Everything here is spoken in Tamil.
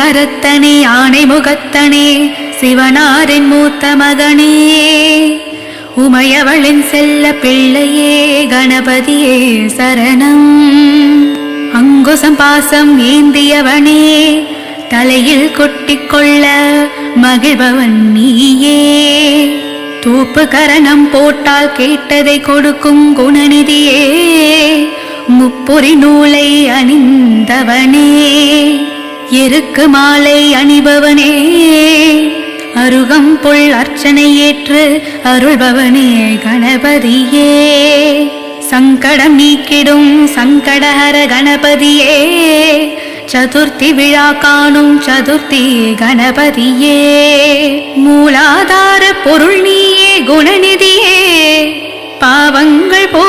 கரத்தனே ஆணை முகத்தனே சிவனாரின் மூத்த மகனே உமையவளின் செல்ல பிள்ளையே கணபதியே சரணம். அங்குசம் பாசம் ஏந்தியவனே தலையில் கொட்டிக்கொள்ள மகிழ்பவன் நீயே. தூப்பு கரணம் போட்டால் கேட்டதை கொடுக்கும் குணநிதியே முப்புரி நூலை அணிந்தவனே எருக்கு மாலை அணிபவனே அருகம் புல் அர்ச்சனை ஏற்று அருள்பவனே கணபதியே. சங்கடம் நீக்கிடும் சங்கடஹர கணபதியே சதுர்த்தி விழா காணும் சதுர்த்தி கணபதியே. மூலாதார பொருள் நீயே குணநிதியே பாவங்கள் போ